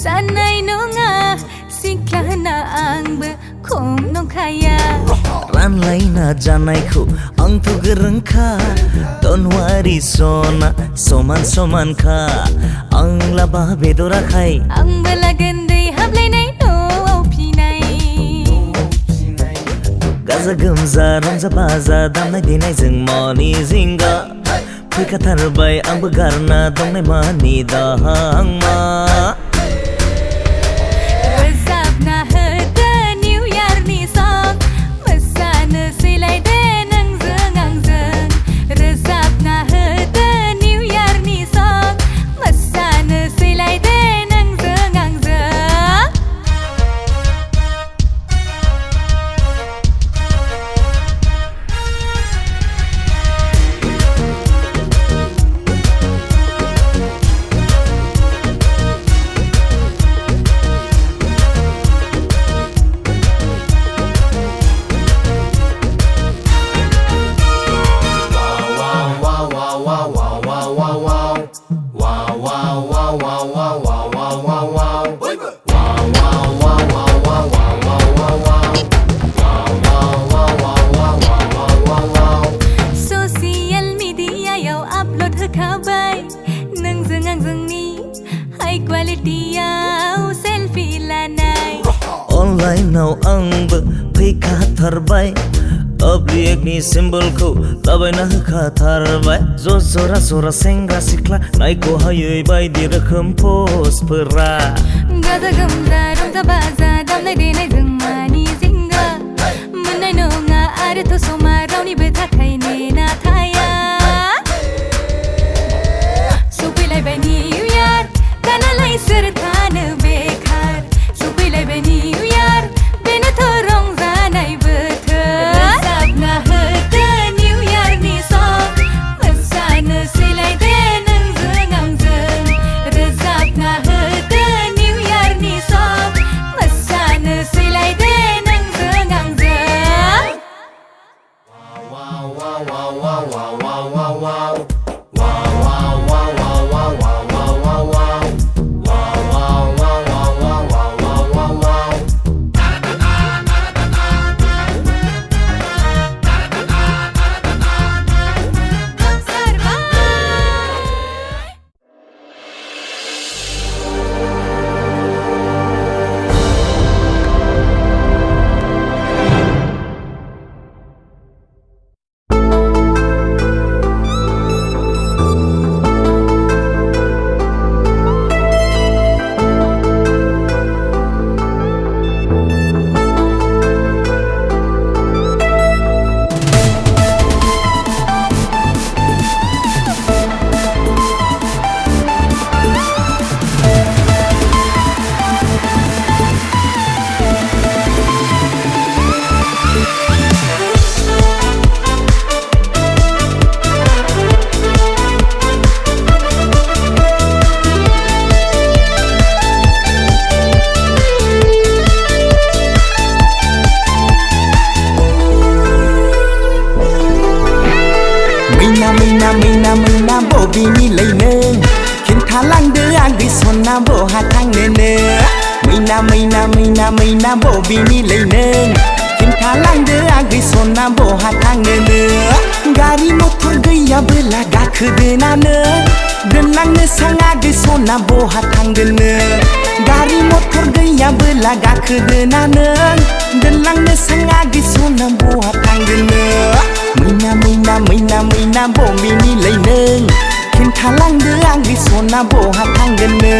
Sanay nunga sikla na ang bekom nong kaya Ranlay na janay ko ang tugereng ka Don't worry sona soman ka Ang laba bedora kay Ang balaganday hablay nay no au pinay Gaza gamza ramza baza damnay dinay zeng moni zinga Pika tarbay ang bagar na dongnay mani dahang ma High quality yaw selfie lanay Online now ang pika tarbay Objek ni symbol ko labay na ka tarbay Zora sengra sikla nai ko hayay bay di rakam post pera Gaza gamza ramza baza damnay dinay zengmani zinga Manay no nga are to soma rauni beta kay ne na kaya Supilay bay New Year kanalay sertan bekar Supilay bay New Year bena thorong zanay betar Sabna hata New Year ni song Masana silay denang zengang zeng Rezabna hata New Year ni song Masana silay denang zengang zeng बिनिलै नों खिन्थालांदो आगै सना बहा थांनोनो मैना बबिनिलै नों खिन्थालांदो आगै सना बहा थांनोनो गारि मथर गैयाबोला गाखोदोना नों दोनलांनो सां आगै सना बहा थांगोननो गारि मथर गैयाबोला गाखोदोना नों दोनलांनो सां आगै सना बहा थांगोननो मैना बबिनिलै नों खिन्थालांदो आगै सना बहा थांगोननो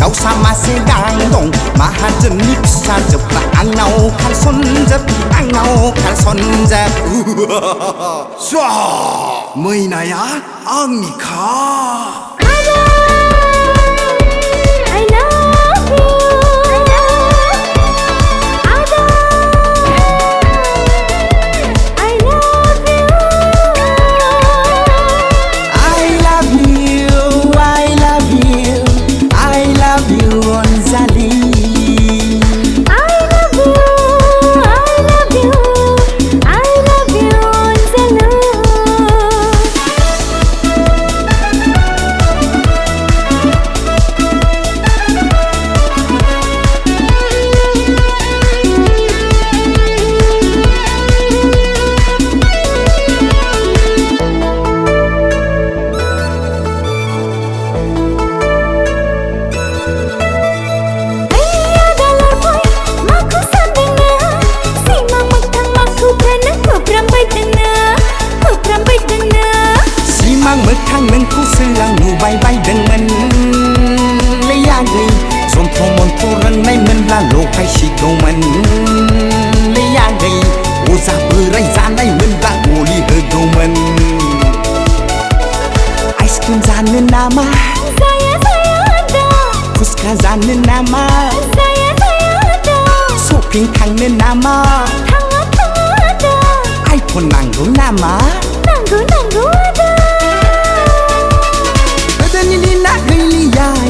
दाउसा मासे गां दं माहाजोननि फिसाजोफ्रा आंनाव खारसनजोब मैनाया आंनिखा मोगथां नोंखौसो आं नुबाय बायदोंमोन आगै जन्थ्र मन्थ्र रोंनायमोनब्ला लगायसिगौमोन आगै अजा बोराय जानायमोनब्ला गलि होगौमोन आइसक्रिम जानो नामा फुसका जानो नामा शपिं थांनो नामा आइफन नांगौ नामा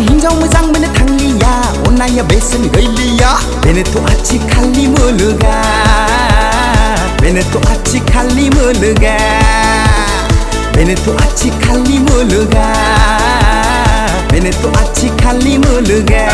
हिन्जाव मोजां मोननो थांलिया अननाया बेसेन गैलिया बेनोथ' आथिखालनि मुलुगा बेनोथ' आथिखालनि मुलुगा बेनोथ' आथिखालनि मुलुगा बेनोथ' आथिखालनि मुलुगा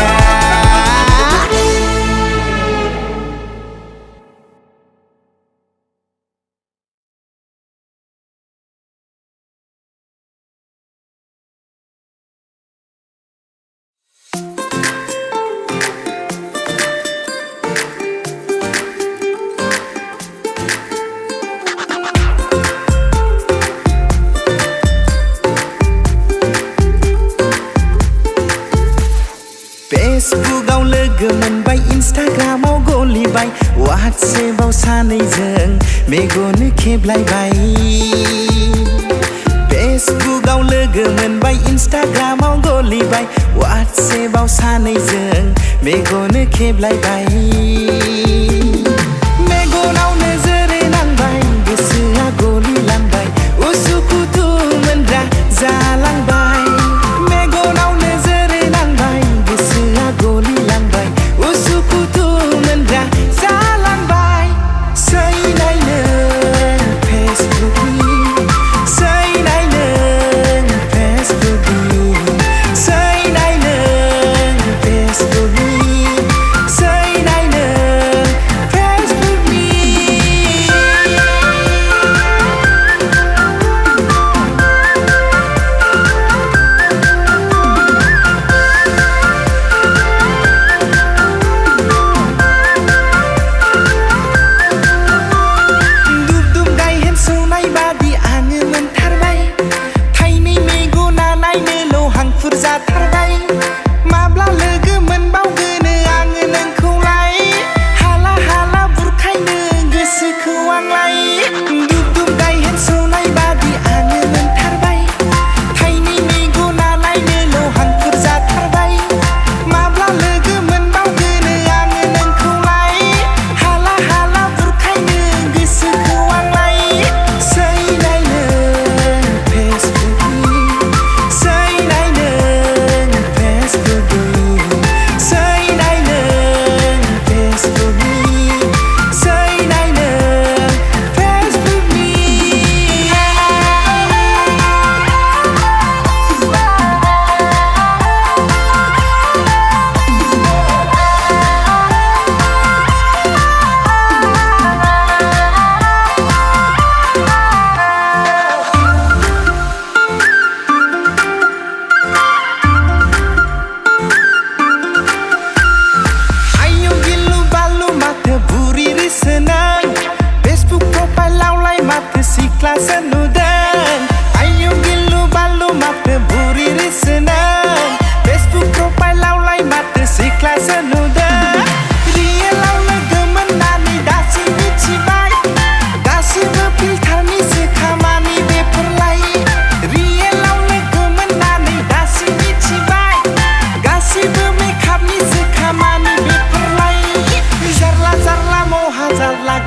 फेसबुकाव लोगो मोनबाय इन्स्टाग्रामाव गलिबाय वाट्सएपाव सानैजों मेगन खेबलायबाय फेसबुकाव लोगो मोनबाय इन्स्टाग्रामाव गलिबाय वाट्सएपाव सानैजों मेगन खेबलायबाय मेगनाव नोजोरै नांबाय गोसोआ गलिलांबाय उसुखुथु मोनग्रा जालांबाय मेगनाव नोजोरै नांबाय गोसोआ गलिलांबाय उसुखुथु मोनग्रा जालांबाय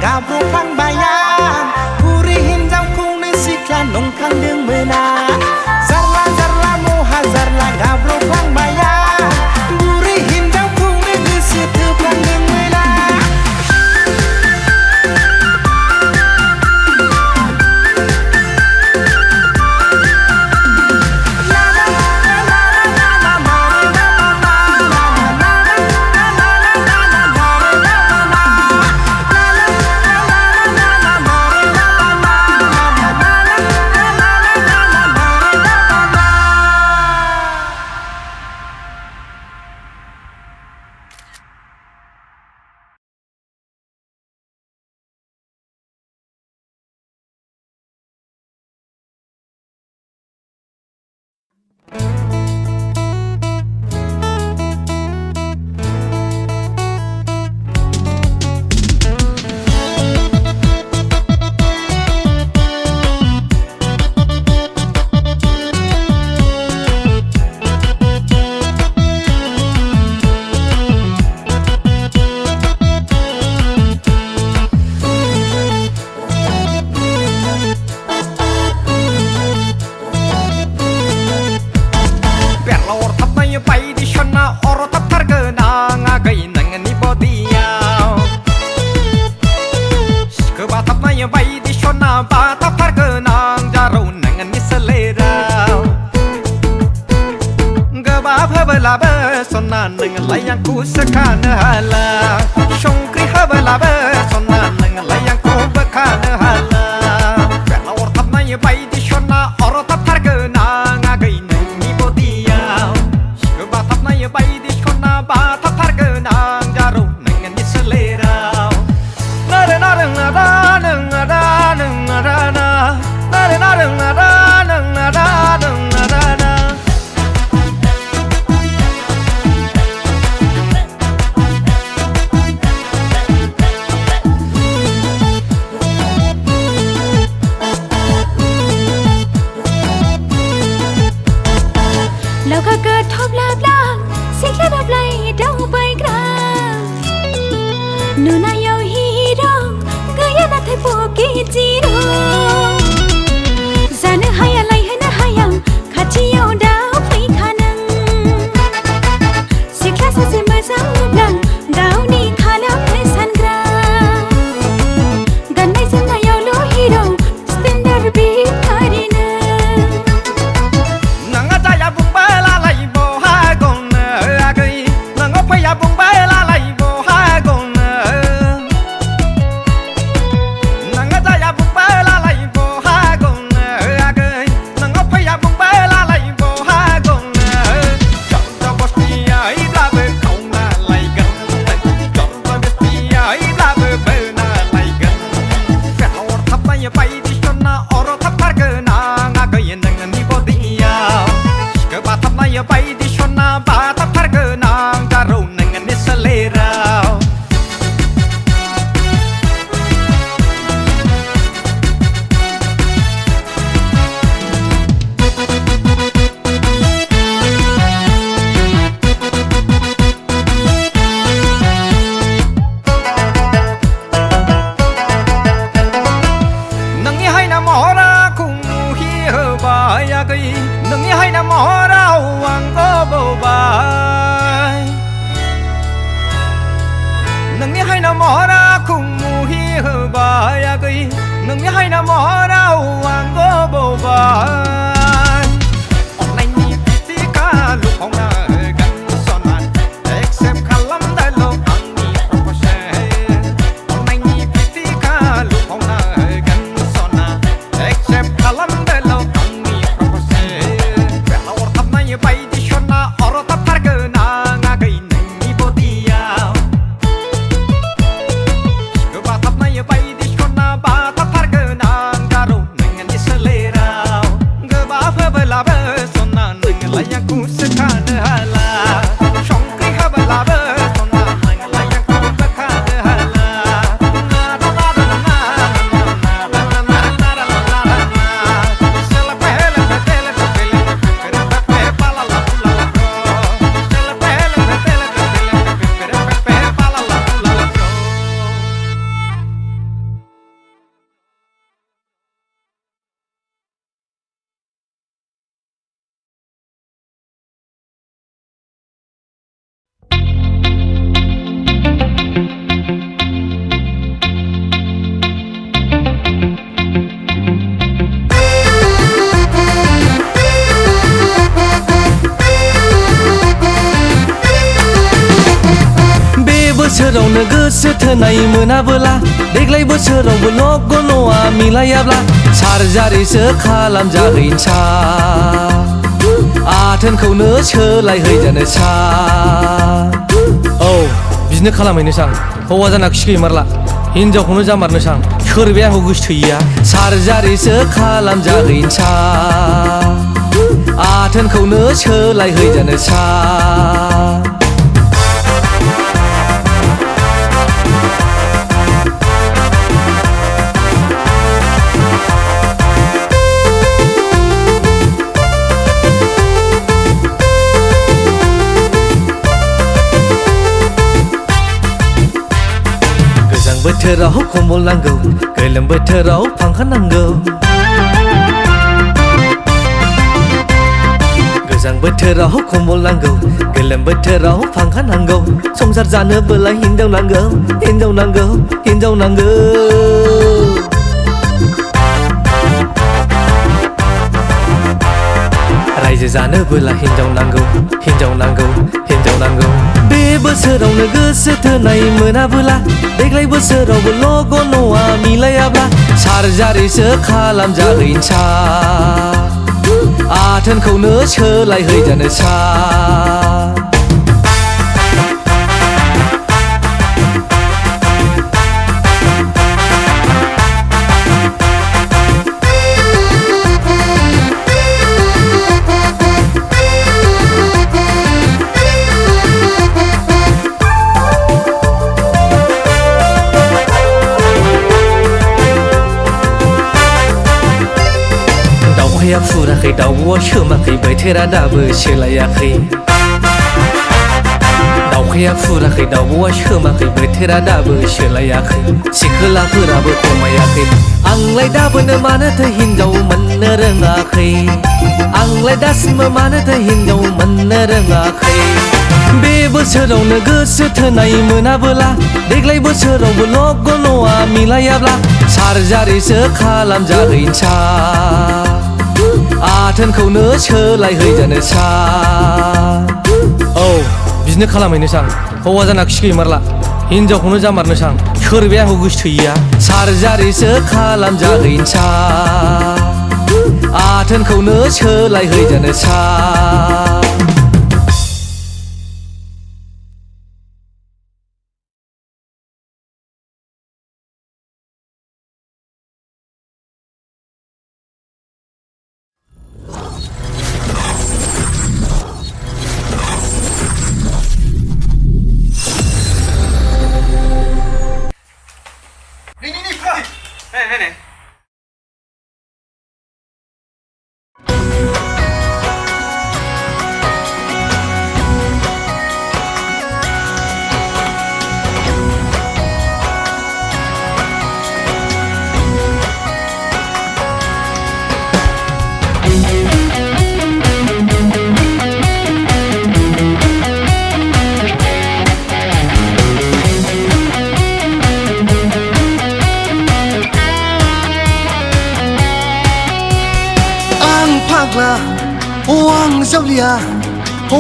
गाब्र'फ्लांबाय आं बुरि हिनजावखौनो सिख्ला नंफ्लांदों मोना जारला जारला महा जारला गाब्र'फ्लांबाय आं बुरि हिनजावखौनो गोसो थोफ्लांदों Mona Sona neng layang ku sekana hala Shongkri habalabe Sona neng layang ku bekana hala Bela ortap naya bay di shona Orotap targana Ngagai neng ni bodia Shkeba tap naya bay di shona Batap targana Jaro neng ni selera Nare nare nara neng nara neng nara na Nare nare nara neng nara neng nara na बोसोरावनो गोसो थोनाय मोनाबोला देग्लाय बोसोरावबो लग न'आ मिलायाब्ला सार्जारिसो खालामजागोन सा आथोनखौनो सोलायहैजानो सा औ बिदिनो खालामहैनो सां हौवा जाना खिखै मारला हिनजावखौनो जामारनो सां सोरबाया आंखौ गोसोथोयैया सार्जारिसो खालामजागोन सा आथोनखौनो सोलायहैजानो सा गोजां बोथोराव कम्बल नांगौ गोलोम बोथोराव फांखा नांगौ गोजां बोथोराव कम्बल नांगौ गोलोम बोथोराव फांखा नांगौ संसार जानोबोला हिनजाव नांगौ हिनजाव नांगौ हिनजाव नांगौ रायजो जानोबोला हिनजाव नांगौ हिनजाव नांगौ हिनजाव नांगौ बे बोसोरावनो गोसो थोनाय मोनाबोला देग्लाय बोसोरावबो लग न'आ मिलायाब्ला सार्जारिसो खालामजागोन सा आथोनखौनो सोलायहैजानो सा दाउखाया फुराखै दाउब'आ सोमाखै बोथोरा दाबो सोलायाखै दाउखाया फुराखै दाउब'आ सोमाखै बोथोरा दाबो सोलायाखै सिखोलाफोराबो खमायाखै आंलाय दाबोनो मानोथो हिनजाव मोननो रोङाखै आंलाय दासिमबो मानोथो हिनजाव मोननो रोङाखै बे बोसोरावनो गोसो थोनाय मोनाबोला देग्लाय बोसोरावबो लग न'आ मिलायाब्ला सार्जारिसो खालामजागोन सा आथोनखौनो सोलायहैजानो सा औ बिदिनो खालामहैनो सां हौवा जाना खिखै मारला हिनजावखौनो जामारनो सां सोरबाया आंखौ गोसोथोयैया सार्जारिसो खालामजागोन सा आथोनखौनो सोलायहैजानो सा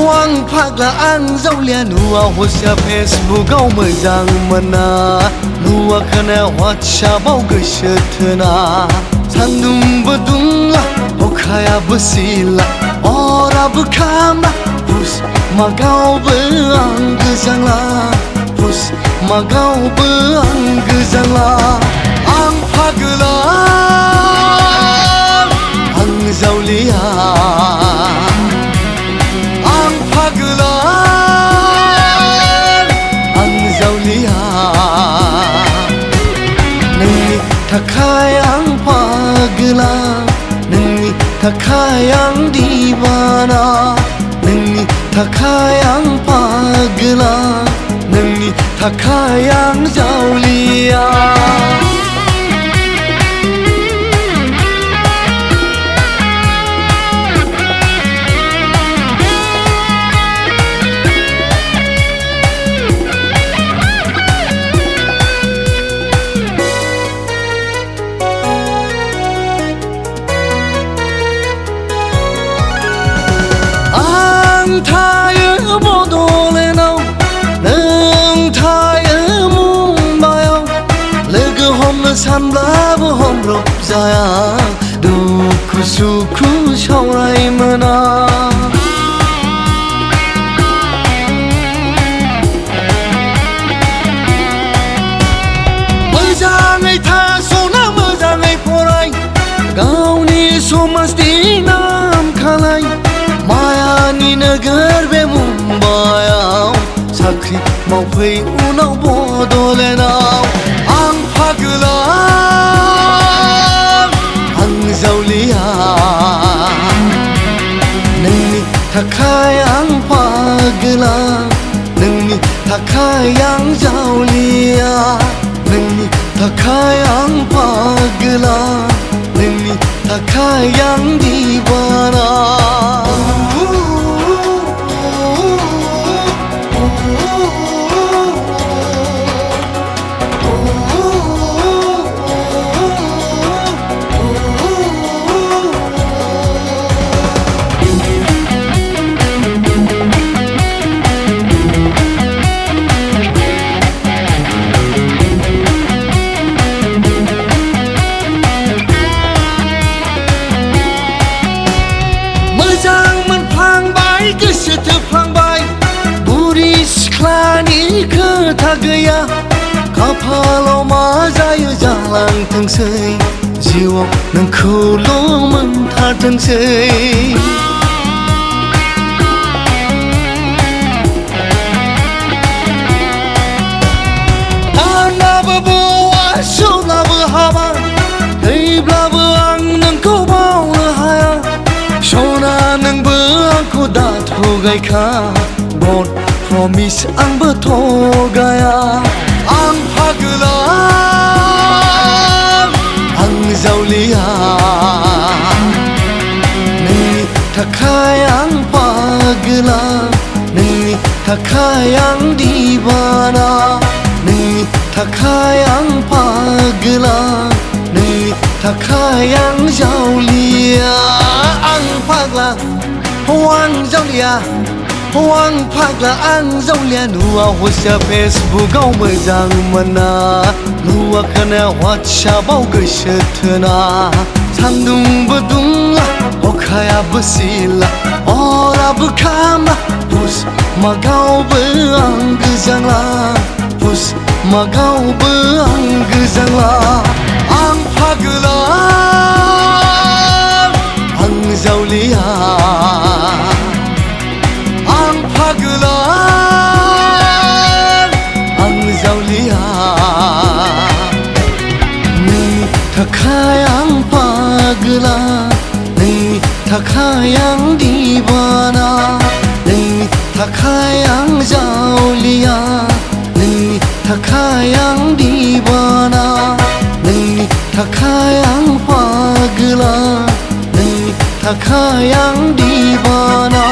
आं फाग्ला आं जावलिया नुवा हसिया फेसबुकाव मोजां मोना नुवा खोनाया वाट्सएपाव गोसो थोना सान्दुंबो दुंला अखायाबो सिला अराबो खामला पुस मागावबो आं गोजांला पुस मागावबो आं गोजांला आं फाग्ला आं जावलिया आं फाग्ला आं जावलिया नोंनि थाखाय आं फाग्ला नोंनि थाखाय आं दिवाना नोंनि थाखाय आं फाग्ला नोंनि थाखाय आं जावलिया थायो बड'लेण्डआव नों थायो सानब्लाबो हमब्रब जाया दुखु सुखु सावराय मोना मोजाङै था सना मोजाङै फराय गावनि समाजनि नाम खालाय मायानि नोगोर बे मुम्बाइआव साख्रि मावफै उनाव बड'लेण्डआव आं फागोला आं जावलिया नोंनि थाखाय आं फागोला नोंनि थाखाय आं जावलिया नोंनि थाखाय आं फागोला नोंनि थाखाय आं दिवाना गोसो थोफ्लांबाय बुरि सिख्लानि खोथा गैया खाफालाव मा जायो जालांथोंसै जिउआव नोंखौल' मोनथारथोंसै आंनाबो बौआ सौब्लाबो हाबा थैब्लाबो आं नोंखौ बावनो हाया सना नोंबो आंखौ दाथ'गायखा गड प्रमिस आंबो थगाया आं फागोला आं जावलिया नोंनि थाखाय आं फागोला नोंनि थाखाय आं दिवाना नोंनि थाखाय आं फागोला नोंनि थाखाय आं जावलिया आं फाग्ला आं जावलिया आं फाग्ला आं जावलिया नुवा हसिया फेसबुकआव मोजां मोना नुवा खोनाया वाट्सएपआव गोसो थोना सान्दुंबो दुंला अखायाबो सिला अराबो खामला पुस मागावबो आं गोजांला पुस मागावबो आं गोजांला आं फागोला आं जावलिया आं फागोला आं जावलिया नोंनि थाखाय आं फागोला नोंनि थाखाय आं दिवाना नोंनि थाखाय आं जावलिया नोंनि थाखाय आं दिवाना नोंनि थाखाय आं फागोला नोंनि थाखाय आं दिवाना